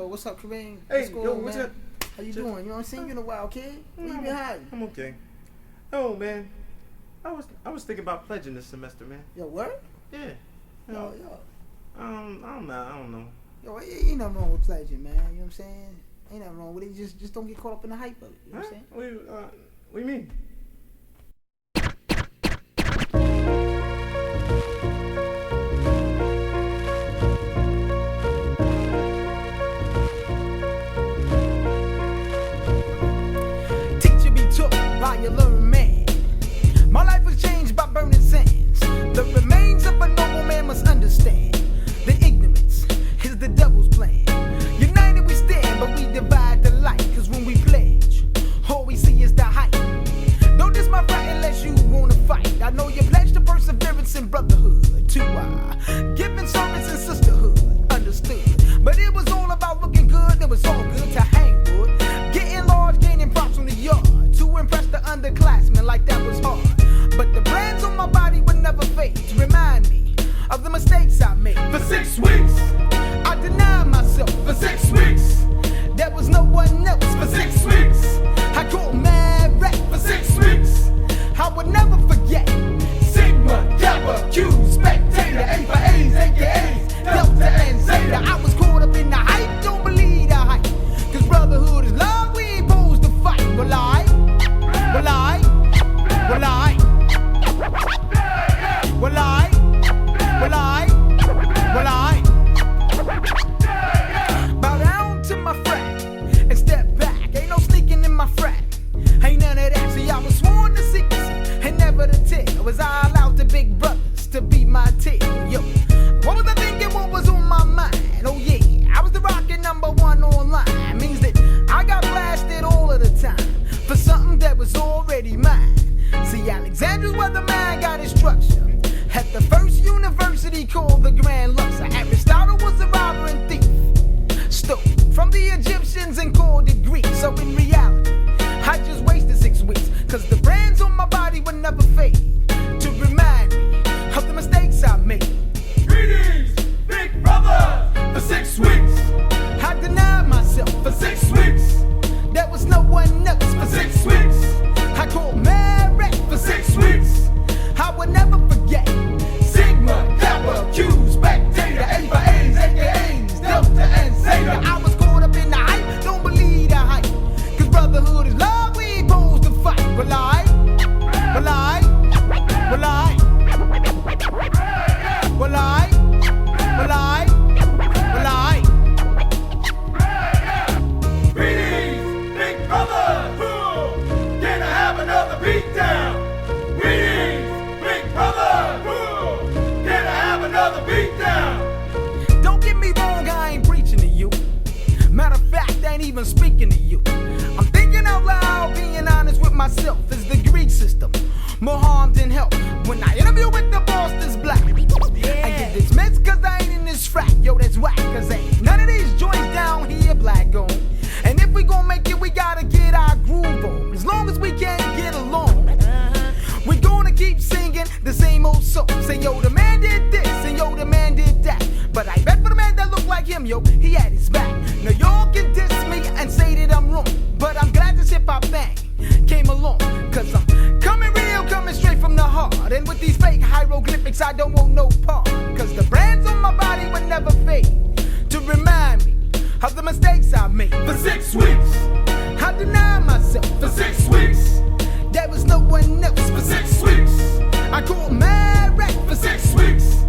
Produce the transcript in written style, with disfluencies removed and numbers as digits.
Yo, what's up, Kareem? Hey, what's going yo, on, what's man? up? How you doing? You know what I'm saying? You been a while, kid. Where you been hiding? I'm okay. Oh man, I was thinking about pledging this semester, man. Yo, what? Yeah. Yo. I don't know. Yo, ain't nothing wrong with pledging, man. You know what I'm saying? Ain't nothing wrong with it. Just don't get caught up in the hype of it. You know what I'm saying? What do you mean? Teacher be took by a learned man. My life was changed by burning sands. The remains of a noble man must understand. The ignorance is the devil's plan. United we stand, but we divide the light. Cause when we pledge, all we see is the hype. Don't diss my right unless you wanna fight. I know you pledged to perseverance and brotherhood. To giving service and sisterhood. Understood. But it was all about looking good. It was all good to hang wood. Getting large, gaining props on the yard. To impress the underclassmen like that was hard. But the brands on my body would never fade. To remind me of the mistakes I made. For 6 weeks, I denied myself. for 6 weeks, There was no one else. for 6 weeks, I called mad rap. for 6 weeks. I would never forget. Sigma, Kappa, Q, Spectator, A for A's, AKA's, Delta and Zeta. I was caught up in the hype. Don't believe the hype. Cause brotherhood is love. We ain't supposed to fight. Well, I. Well, I. Well, I. Well, I. Well, I. Well, I. Bow down to my friend and step back. Ain't no sneaking in my frat. Ain't none of that. See, I was sworn to secrecy and never to tell. Was I allowed the big brothers to be my tail? Yo, what was I thinking? What was on my mind? Oh yeah, I was the rockin' #1 online. Means that I got blasted all of the time for something that was already mine. See, Alexander's where the man got his structure. At the first university called the Grand Luxor. Aristotle was a robber and thief. Stole from the Egyptians and called it Greek. So in reality, I just wasted 6 weeks. Cause the brands on my body would never fade. To remind me of the mistakes I made. Greetings, big brother. For 6 weeks, I denied myself. for 6 weeks, There was no one else. for 6 weeks, I called mad rap. for 6 weeks. I would never forget. Sigma, Kappa, Q, Spectator, A for A's, AKA's, Delta and Zeta. I was caught up in the hype. Don't believe the hype. Cause brotherhood is love. We ain't supposed to fight. Well, I. Well, I. Well, I. Well, I. Well, I. Well, I. Greetings, big brother. Can I have another beatdown? Greetings, big brother. Can I have another beatdown? Don't get me wrong, I ain't preaching to you. Matter of fact, I ain't even speaking to you. I'm thinking out loud, being honest with myself. Is the Greek system more harm than help? When I interview with the boss that's black, I get dismissed cause I ain't in this frat. Yo, that's whack, cause ain't none of these joints down here black on. And if we gon' make it, we gotta get our groove on. As long as we can get along, we gonna keep singing the same old song. Say, yo, the man did this, and yo, the man did that. But I bet for the man that looked like him, yo, he had his back. Now y'all can diss me and say that I'm wrong, but I'm glad this hip-hop thing came along. Cause I'm coming real, coming straight from the heart. And with these fake hieroglyphics, I don't want no part. Cause the brands on my body would never fade. To remind me of the mistakes I made. For 6 weeks, I denied myself. for 6 weeks, There was no one else. for 6 weeks, I called mad rap. for 6 weeks,